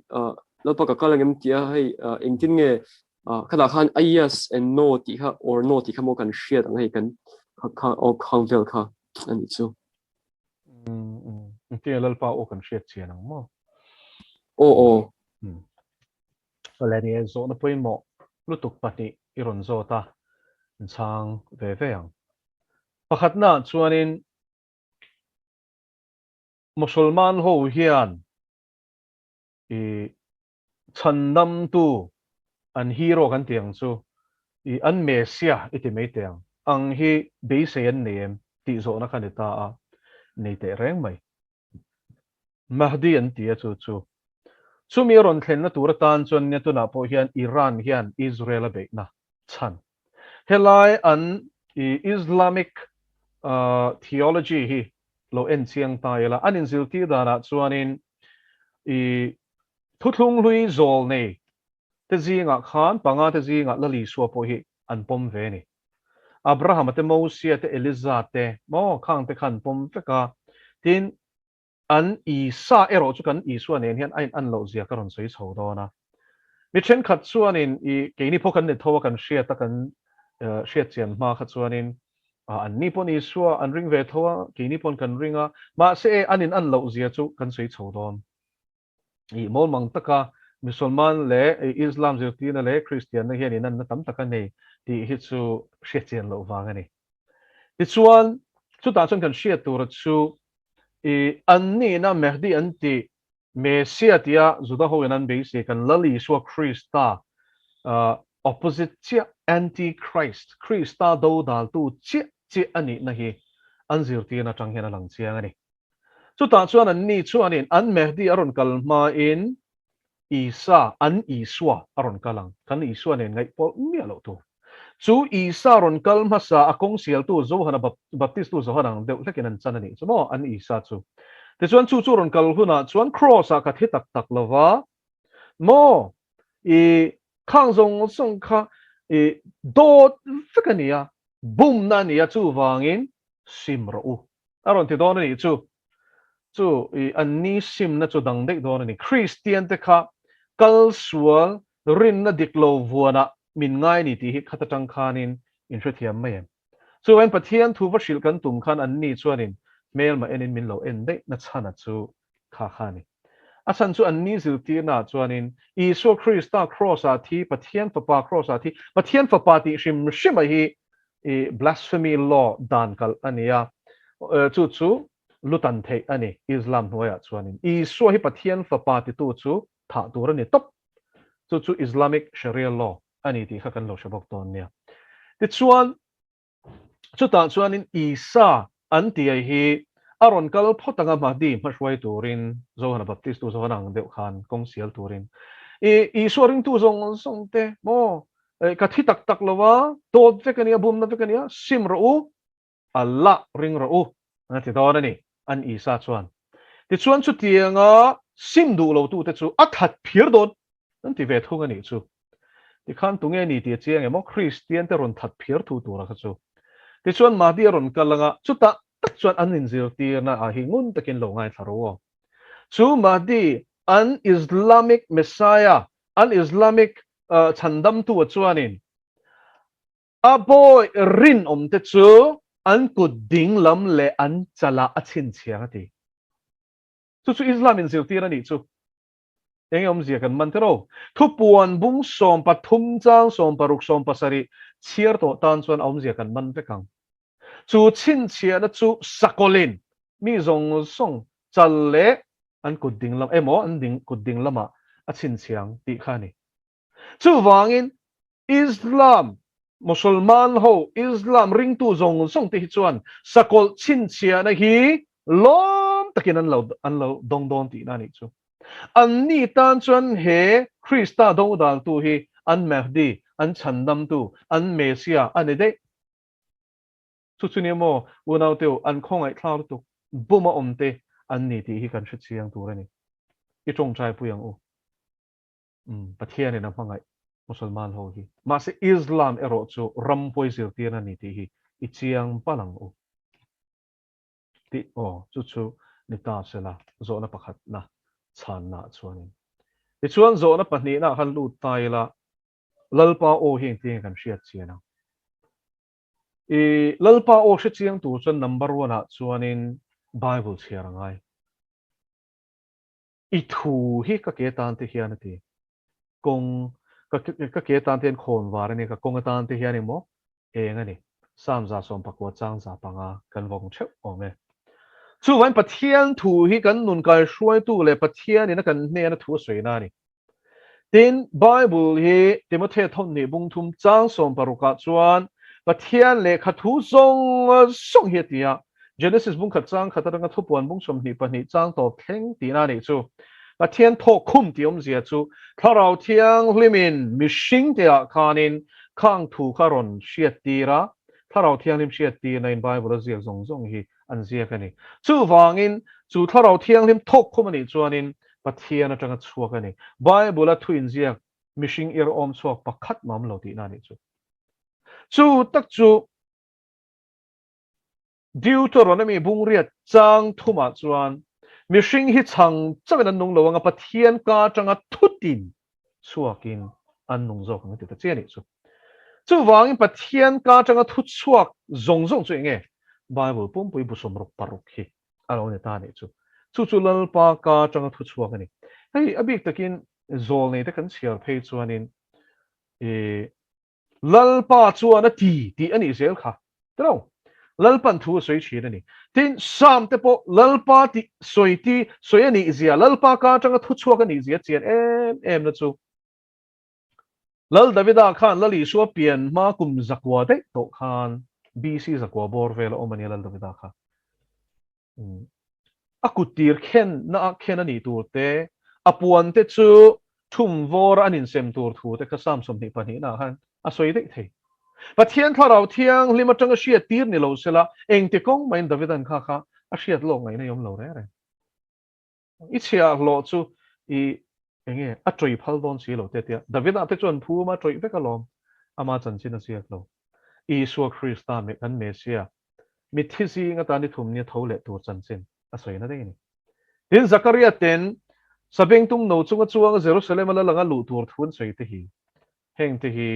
lopa ka kalangem tia hei engtin nge kada khan yes and no ti kha or no ti kha mo kan share ang hei kan kha khang vel kha ani chu ti lal pa o kan shet chian ang mo ole ni zo na poi mo lutuk pati iron zo ta chang ve ang pakhat na chuanin musulman ho hian i chandam tu an hero kan tiang chu i an mesia iti mai tiang ang hi be se an nem ti zo na khanita a nei te reng mai mahdi an tia chu chumi ron thlen na tur tan chon ne tu na po hian Iran hian Israel be na chan helai an Islamic theology hi lo en chiang ta ela anin zilti dana chuanin i thutlung lui zol nei te zinga khan panga te zinga lali suwa po hi an pom ve ni Abraham te Moses te Elizabeth te mo khang te khan pom feka tin an Isa ero chu kan Isu nen hian an lo zia karon soi chho do na mi chen khat chuanin I keini phokan ne thowa kan share ta kan share chian ma khat chuanin an ni pon Isu an ring ve thowa keini pon kan ringa ma se anin an lo zia chu kan soi chho don I mol mang taka Musulman le Islam zirtina le Christian na hian in tam taka nei ti hi chu share chian lo wanga ni ti chuan chu ta chon kan share tur chu anni na Mahdi anti Mesia tia zuda ho enan be se kan lali so Christa opposite chia anti-Christ Christa do dal tu chi ani na hi anzir tia na tang hian lang chiang ani chu ta chuan anni chuanin an Mahdi aron kalma in Isa an Iswa aron kalang kan Iswa nen ngai pol mi alo tu chu Isa ron kalma sa akong sial tu zo hana baptist tu zo hana deuh lekin an chanani chumo an Isa chu te chuan chu ron kal huna chuan cross a ka thi tak lova mo khang zong kha do fikania bum na nia chu wangin simro aron ti don ni chu an ni sim na chu dang dei don ni Christian te kha kal sual rin na diklo vuana min ngai ni ti hi khata tang khanin in thiam mai chu en pathian thu va shil kan tum khan an ni chuanin mel ma enin min lo en dei na chana chu kha khani a chan chu an ni zil ti na chuanin Isu Christa cross a thi pathian papa cross a thi pathian papa ti shim hi blasphemy law dan kal ania chu lutan thei ani Islam noya chuanin I so hi pathian fa pa ti tu chu tha tur ani top chu Islamic Sharia law ani ti kha kan lo shabok ton nia ti chuan chu ta chuanin Isa an ti ai hi aron kal photanga mahdi hmashwai turin zohana baptist tu zohana ang deuh khan kong sial turin I soring tu zong song te mo ka thi tak tak lawa to vekania bum na vekania sim ro Allah ring ro na ti do ni an Isa chuan ti chuan chu tianga sim du lo tu te chu athat phir don an ti ve thung ani chu ti khan tunge ni ti chiang emo Christian te ron that phir thu tu ra kha chu ti chuan mahdi ron kalanga chu ta tak chuan an in zir ti na a hi ngun takin lo ngai tharo chu mahdi an Islamic Messiah an Islamic chandam tu chuanin a boy rin om te chu an kut ding lam le an chala a chin chiang ati chu Islam in zir ti ra ni chu eng om zia kan man tero thu puan bung som pathum chang som paruk som pasari chiar to tan chuan om zia kan man vekang chu chin chia na chu sakolin mi zong song challe an kut ding lam emo an ding kut ding lama a chin chiang ti khani chu wangin Islam Musulman ho Islam ring tu zong song ti chuan sakol chin chia na hi lom takin an lo dong don ti na ni chu an ni tan chuan he Krista dong dal tu hi an Mahdi an chandam tu an Messiah an de chu ni mo unau teu an khong ai thlar tu buma omte an ni ti hi kan hri chiang tu ra ni I tong trai pu yang u pathian na mangai Musulman ho hi ma se Islam ero chu rampoi zir ti na ni ti hi I chiang palang u ti chu ni ta sela zo na pakhat na chan na chuanin ti chuan zo na pahni na han lu tai la lalpa o hi ti kan hriat chiana lalpa o hri chiang tu chuan number 1 a chuanin Bible chiarangai I thu hi ka ke tan te hian ati kong ka ke tan ten khon war ani ka kong tan te hian mo eng ani sam za som pakwa chang za panga kan vong cheu ome chu wan pathian thu hi kan nun kai hruai tu le pathian ina kan ne na thu soi na ni tin Bible hi Timothy thon ni bung thum chang som paruka chuan pathian le kha thu song hi tia Genesis bung khat chang khataranga thupuan bung som ni pani chang to thleng ti na ni chu pathian tho khum ti om zia chu tharau thiang hlimin mishing te a khanin khang thu kharon hriat tira tharau thiang lim hriat ti na in Bible zia zong hi an zia kani chu wangin chu tharau thiang lim thok khum ani chuanin pathian atanga chuak ani Bible a thuin zia mishing ir om chuak pakhat mam lo ti na ni chu tak chu Deuteronomy bung riat chang thuma chuan mishing hi chang chawen an nung lawanga pathian ka tanga thutin chuakin an nung zo khang ti ta cheni chu wangin pathian ka tanga thu chuak zong chu nge Bible pum pui bu som rok paruk hi alo ne ta ni chu lalpa ka tanga thu chuak ani hei abik takin zol nei ta kan chiar phei chuanin lalpa chuan a ti ani zel kha tro lalpan thu soi chhin ani tin sam te po lalpa ti soi ani zia lalpa ka tanga thu chuak ani zia chian em na chu lal davida khan lali shuwa pian ma kum zakwa te to khan BC zakwa bor vel omani lal davida kha akutir khen na khen ani tur te apuan te chu thum vor anin sem tur thu te ka sam som ni pani na han a soi de thei pathian tharau thiang lima tanga hria tir ni lo sela eng te kong main davidan kha a hriat lo ngai na yom lo re I chia lo chu I enge a troi phal don si lo te tia davida te chon phu ma troi ve ka lom ama chan chin a siak lo Isua Krista me kan Mesia mi thisi nga ta ni thum ni thole tur chan chin a soi na dei ni tin Zakaria ten sabeng tung no chunga chuang Jerusalem ala langa lu tur thun soi te hi heng te hi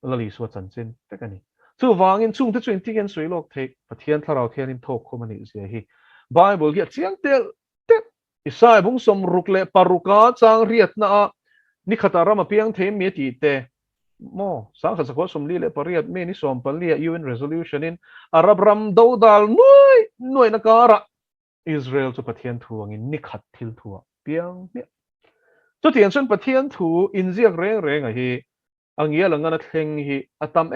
lali suwa chan chin te kani chu wangin chung te chuin tigen soi lok the pathian tharau thian in thok khomani zia hi Bible gi chiang tel te Isai bung som rukle paruka chang riat na ni khatarama piang the mi ti te mo sang kha sakwa somli le pariat me ni som palia UN resolution in arab ram do dal noi na kara Israel chu pathian thu angin ni khat thil thu piang mi chu tian chen pathian thu in ziak reng reng a hi angia langa na thleng hi atam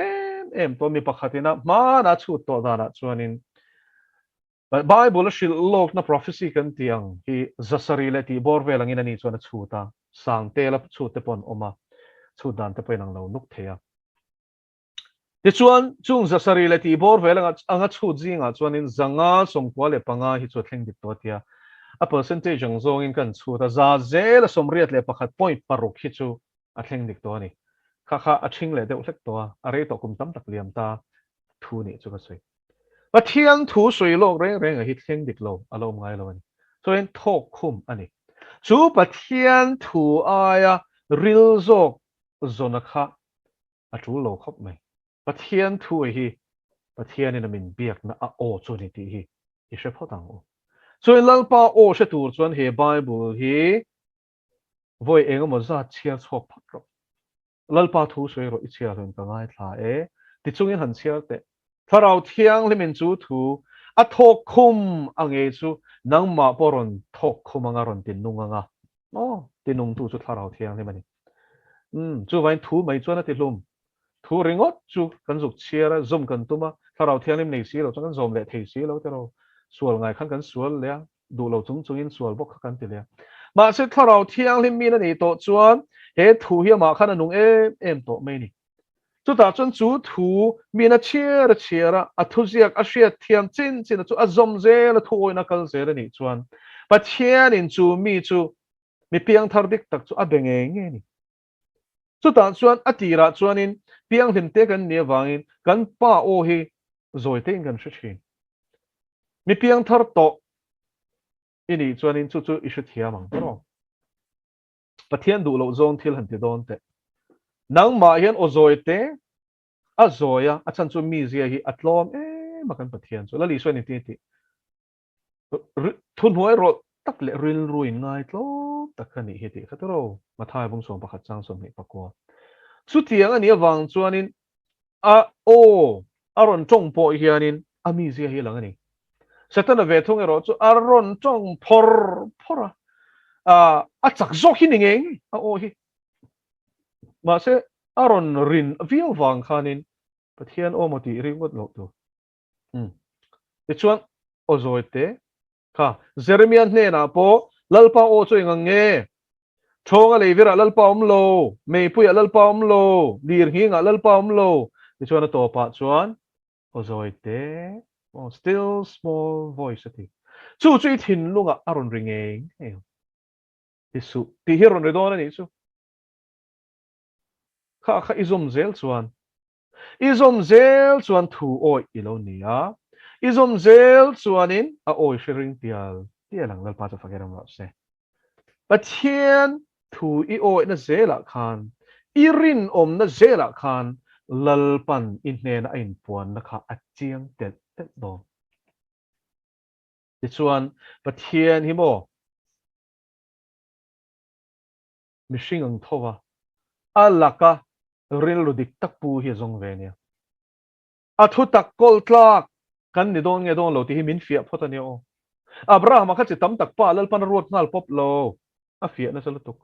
em to mi pakhatina ma na chu to da na chuanin Bible shil lok na prophecy kan tiang hi zasari le ti bor velangin ani chuan chuta sang te la chu te pon oma chu dan te penang lo nuk thea ti chuan chung zasari le ti bor velanga anga chu jinga chuanin zanga somkwa le panga hi chu thleng dik to tia a percentage ang zong in kan chu ta za zel somriat le pakhat point paruk hi chu a thleng dik to ani kha kha a thing le deuh hlek to a re to kum tam tak liam ta thu ni chu ka soi pathian thu soi lok reng reng a hi thleng dik lo alom ngai lo ani so in thok khum ani chu pathian thu aya ril zok zona kha a chu lo khop mai pathian thu hi pathian in min biak na a o chu ni ti hi i she photang o so in lalpa o she tur chuan he bible hi voi engemaw zat chia chhok phat ro lalpa thu soi ro i chia ron ka ngai thla e ti chungin han chia te tharau thiang limin chu thu a thok khum ange chu nangma poron thok khum anga ron tin nunganga o tinung tu chu tharau thiang limani chu vain thu mai chuan a ti hlum thu ringot chu kan zuk chia ra zum kan tuma tharau thiang lim nei si lo chu kan zom le thei si lo te ro sual ngai khan kan sual le du lo chung chungin sual bok kan ti le ma se tharau thiang lim mi na ni to chuan he thu hi ma khan anung em to mai ni chu ta chuan chu thu mi na chia ra a thu ziak a hriat thiam chin chin chu a zom zel a thu oina kal zel ani chuan pathian in chu mi chu mi piang thar dik tak chu a benge nge ni chu ta chuan a tira chuanin piang hlim te kan nia wangin kan pa o hi zoi te kan hre thin mi piang thar to ini chuanin chu chu i hre thiam ang ro pathian du lo zong thil han ti don te nang ma hian o zoi te a zoya a chan chu mi zia hi atlom ma kan pathian chu la li so ni ti ti thun huai ro tak le ril ruin ngai tlo takhani hi ti khatro ma thai bung som pakhat chang som ni pakwa chu tiang ani awang chuanin a o aron chong po hianin ami zia hi lang ani satana ve thung ero chu aron chong phora a chak zok hi ningeng a o hi ma se aron rin vial wang khanin pathian o moti ringot lo tu ti chuan o zoite kha Jeremiah ne na po lalpa o chu ingang nge thonga leivira lalpa lo mei puya lalpa lo dir hinga lalpa lo ti chuan to pa chuan o zoite o still small voice ati chu chui thin lunga aron ringeng ti su ti hiron redona ni chu kha izom zel chuan thu oi ilo nia izom zel chuanin a oi sharing tialang lalpa cha fageram ra se pathian thu i oi na zela khan irin om na zela khan lalpan in hne na in puan na kha achiang tet do ti chuan pathian hi mo mishing ang thowa alaka ril ludik takpu hi zong ve nia a thu tak kol tlak kan ni don nge don lo ti hi min fia phota ni o abraham kha chi tam tak pa lal pan ruat ngal pop lo a fia na salatuk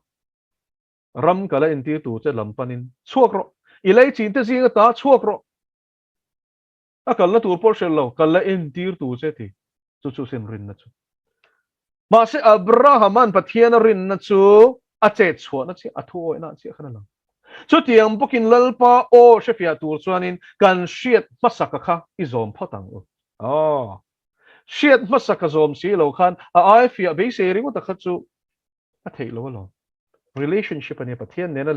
ram kala in ti tu che lam panin chuak ro ilai chin te zinga ta chuak ro a kal na tur por shel lo kala in tir tu che ti chu sin rin na chu ma se abraham an pathian rin na chu a che chhuat na chi a thu na chi khana lang chu tiang bukin lalpa o shefia tur chuanin kan hriat masaka kha izom photang hriat masaka zom si lo khan a ai fia be se ringo ta kha chu a thei lo lo relationship ani pathian nena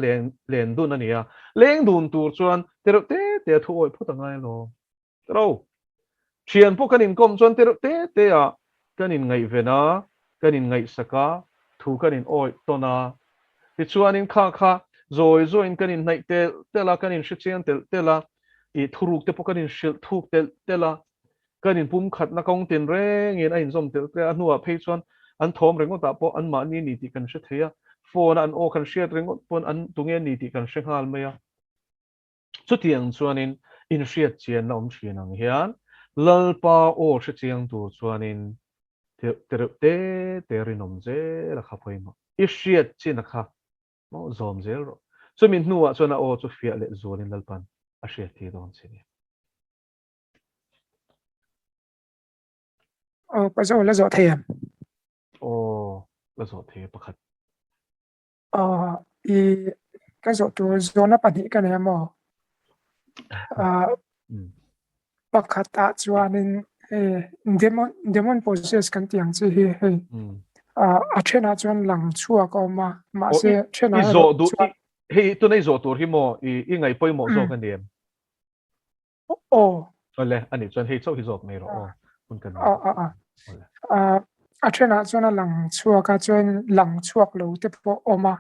len dun ania leng dun tur chuan te thu oi photangai lo tro thian po kanin kom chuan te a kanin ngai vena kanin ngai saka thu kanin oi tona ti chuanin kha rồi in kanin nai te la kanin shichian te la I thuruk te po kanin shil thuk te la kanin pum khat na kong tin reng in a in zom te anua phei chuan an thom rengo ta po an ma ni ti kan she theya phone an o kan share rengo pon an tunge ni ti kan she ngal maya chút tiếng chuan in riết chiên om chiên ang hian lalpa o sẽ chiang tu chuan in te rin om je la kha phoi ma riết chin a kha mo zom zel ro so min nuwa chuan a o chu fia le zuan in lalpan a riết thi don chini bây giờ là rõ thêm o la zo the pakhat i cái rõ tu zona pani cái này mà pakhat chuanin demon poses kan tiang chi hi hei a thena chuan lang chua ko ma se thena i zo du hi tu nei zo tur hi mo i ngai poi mo zo kan dem ole ani chuan hei chau hi zok nei ro kun kan a thena chuan lang chua ka chuan lang chuak lo te po oma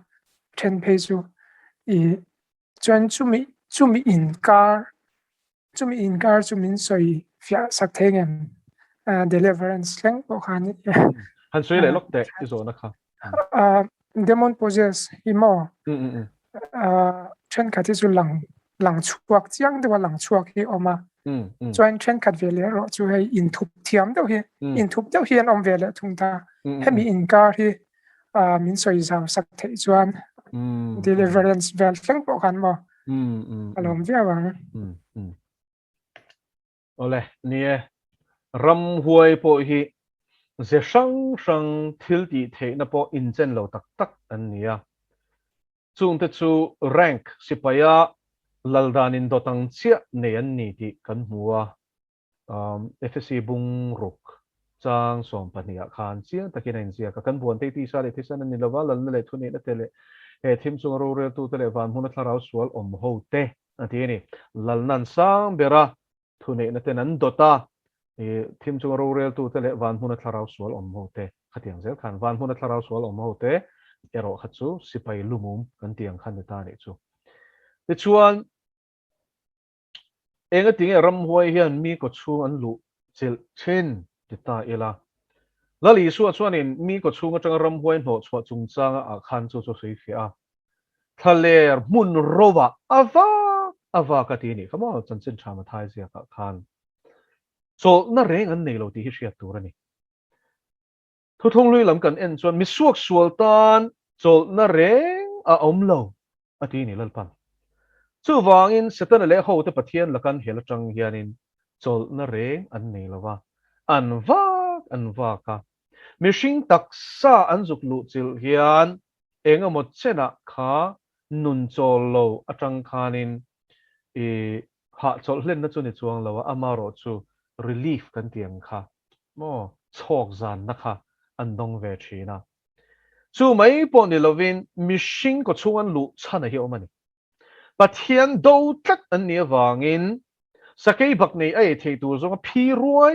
then phei chu i chuan chumi in car chumin soi fia sak thengem deliverance leng po khan han soi le lok te i zo na kha demon poses imo chen khati chu lang chuak chiang de lang chuak hi oma chuan chen khat vele ro chu hei in thup thiam deuh hi in thup deuh hian om vele thungta hemi in car hi min soi zam sak thei chuan deliverance vel leng po khan mo alom via wang ole nie ram huai po hi ze sang thil ti the na po in chen lo tak an nia chung te chu rank sipaya laldan in dotang chia ne an ni ti kan hua FSC bung ruk chang som pania khan chia takin in chia ka kan buan te ti sa le thisan ni lawal lal le thuni na tele he thim chung ro re tu tele van huna tharau swal om ho te ati ni lal nan sang bera thune na te nan dota thim chung ro re tu tele van huna tharau swal om ho te khatiang zel khan van huna tharau swal om ho te ero khachu sipai lumum kan tiang khan ta ni chu te chuan enga tinge ram huai hian mi ko chu an lu chil chen ti ta ela lali su chuan in mi ko chu nga tang ram huai no chwa chung chang a khan chu chu sei fia thaler mun rowa ava ka ti ni kamo chan chen thama thai sia ka khan so na reng an nei lo ti hi hriat tur ani thu thong lui lam kan en chuan mi suak sual tan chol na reng a om lo ati ni lalpan chu wangin setan le ho te pathian lakan hel tang hianin chol na reng an nei lawa an va ka mishing taksa an zuk lu chil hian enga mo chena kha nun chol lo atang khanin ha chol hlen na chu ni chuang lawa amaro chu relief kan tiang kha mo chok zan na kha an dong ve thina chu mai po ni lovin mishing ko chuan lu chana hi omani pathian do tlak an nia wangin sakei bak nei ai thei tu zonga phi ruai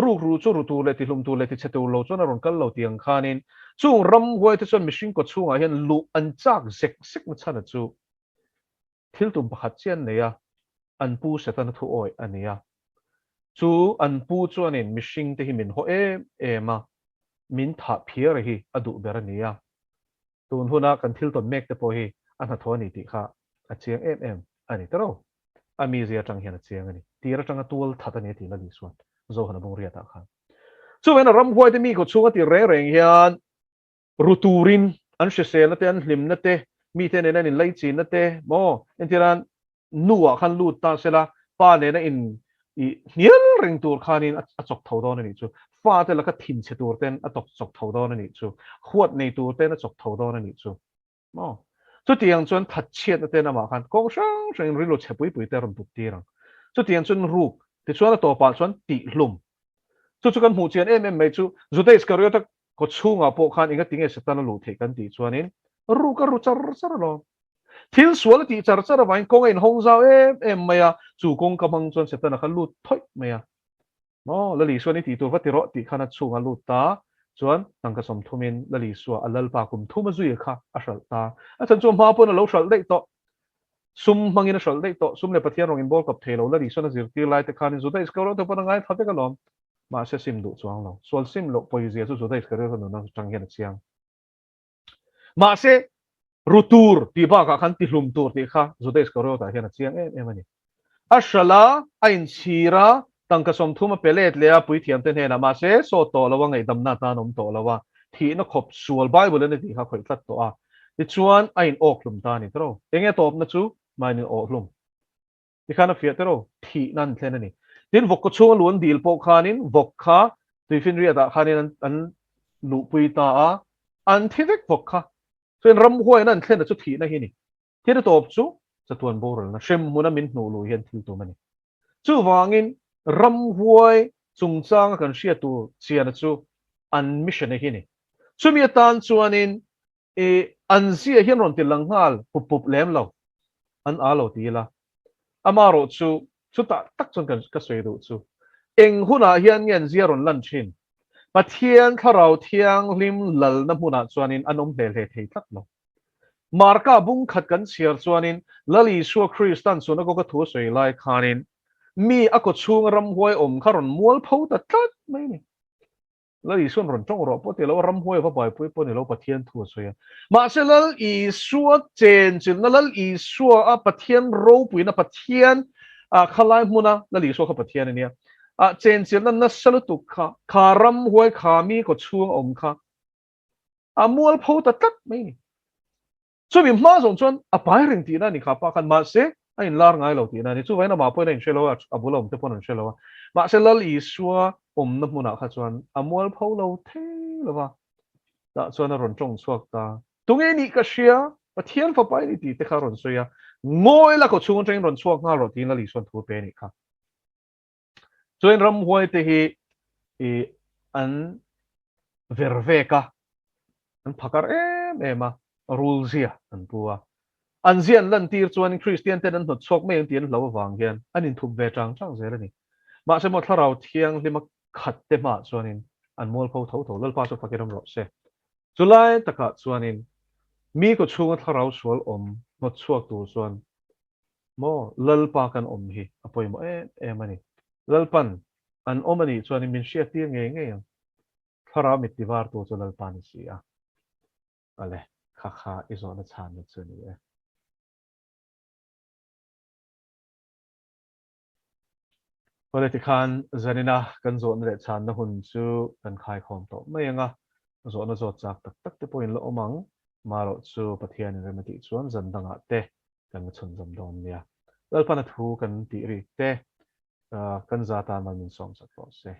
ru chu ru tu le ti hlum tu le ti chetu lo chona ron kal lo tiang khanin chu ram huai te chon mishing ko chunga hian lu an chak zek sek ma chana chu thil tum pakhat chian neya an pu setan thu oi ania chu an pu chuanin mishing te hi min ho ema min tha phiar hi adu berania tun huna kan thil ton mek te po hi an ha thoni ti kha a chiang ani taro ami zia tang hian a chiang ani tira tanga tul that ani ti la li suan zo hana bung ria ta khan chu wen ram huai te mi ko chunga ti reng hian ruturin an sel na te an hlim na te mi te ne na in lai chi na te mo entiran nuwa khan lut ta sela pa ne na in i hial ring tur khanin a chok tho don ani chu fa te la ka thin che tur ten a tok chok tho don ani chu khuat nei tur ten a chok tho don ani chu mo chu tiang chuan that chiat na te na ma khan kong sang ri lo chepui pui te ram tu ti rang chu tiang chuan ru ti chuan to pa chuan ti hlum chu kan hu chian mai chu zute skario ta ko chunga po khan inga tinge setan lu the kan ti chuanin ru ka ru char lo thil sual ti char vain kong in hong zau maya chu kong ka mang chuan setan khan lu thoi maya no lali suan ti tu vati ro ti khana chunga lu ta chuan tang ka som thumin lali suwa alal pa kum thuma zui kha ashal ta a chan chu ma pon lo shal dei to sum mangin shal dei to sum le pathian rong in bol kap thelo lali suan zir ti lai te khan zu dei skaro to panangai thate ka lom ma se sim du chuang lo sol sim lo poizia chu dei skaro no na chang hian chiang ma se rutur ti ba ka khan ti hlum tur ti kha zodes karo ta hian chiang em ani ashala ain chira tangka som thuma pelet le a pui thiam ten hena ma se so to lawa ngai dam na ta nom to lawa thi na khop sual bible ne ti kha khoi tlat to a ti chuan ain ok lum ta ni tro enge top na chu mai ni ok lum ti khana fia tro thi nan thlen ani tin vok ko chung luan dil po khanin vok kha ti fin ria da khanin an lu pui ta a an thivek vok kha chen ram huai nan thlen na chu thi na hi ni ti na top chu chatuan boral na shem muna min nu lu hian thil tu mani chu wangin ram huai chung chang kan sia tu chian chu an mission hi ni chumi tan chuanin e an zia hian ron ti langhal pup pup lem lo an alo ti la amaro chu ta tak chon kan ka soi du chu eng huna hian ngen zia ron lan chin pathian tharau thiang lim lal na huna chuanin anom hle hle thei tak lo marka bung khat kan siar chuanin lali suwa kristan suna ko ka thu soi lai khanin mi ako chung ram huai om kharon mual pho ta tat mai ni lali suan ron tong ro po te lo ram huai pa pai pui po ni lo pathian thu soi ma se lal I suwa chen chin na lal I suwa a pathian ro pui na pathian a khalai muna lali suwa ka pathian ni a chen chin na salu tu kha ram huai kha mi ko chung om kha a mual pho ta tat mai ni so mi ma zong chuan a pai ring ti na ni kha pa khan ma se a in lar ngai lo ti na ni chu vai na ma poi na in shelo a bulom te pon in shelo ma se lal I suwa om na hmuna kha chuan a mual pho lo the lo wa da chuan a ron chong chuak ta tunge ni ka sia pathian fa pai ni ti te kha ron soya ngoi la ko chung teng ron chuak nga ro ti na li suan thu pe ni kha chuan ram huai te hi I an verveka an phakar ema rule zia an bua an zian lan tir chuan Christian ten an hnu chok me an tian lo wang hian an in thup ve chang chang zel ani ma se mo tharau thiang lima khat te ma chuanin an mol pho tho tho lal pa chu fakiram ro se chulai taka chuanin mi ko chunga tharau sual om mo chuak tu chuan mo lal pa kan om hi apoi mo mani lal pan an omani chuanin min sia ti nge nge tharau mit tivar tu chu lal pan si a ale kha kha izo na chan na chuni politikan zanina kan zo na le chan na hun chu kan khai khom to mai anga zo na zo chak tak tak te point lo omang maro chu pathian remati chuan zan danga te kan chun jam don nia lal pana thu kan ti ri te kan za ta man min som sak se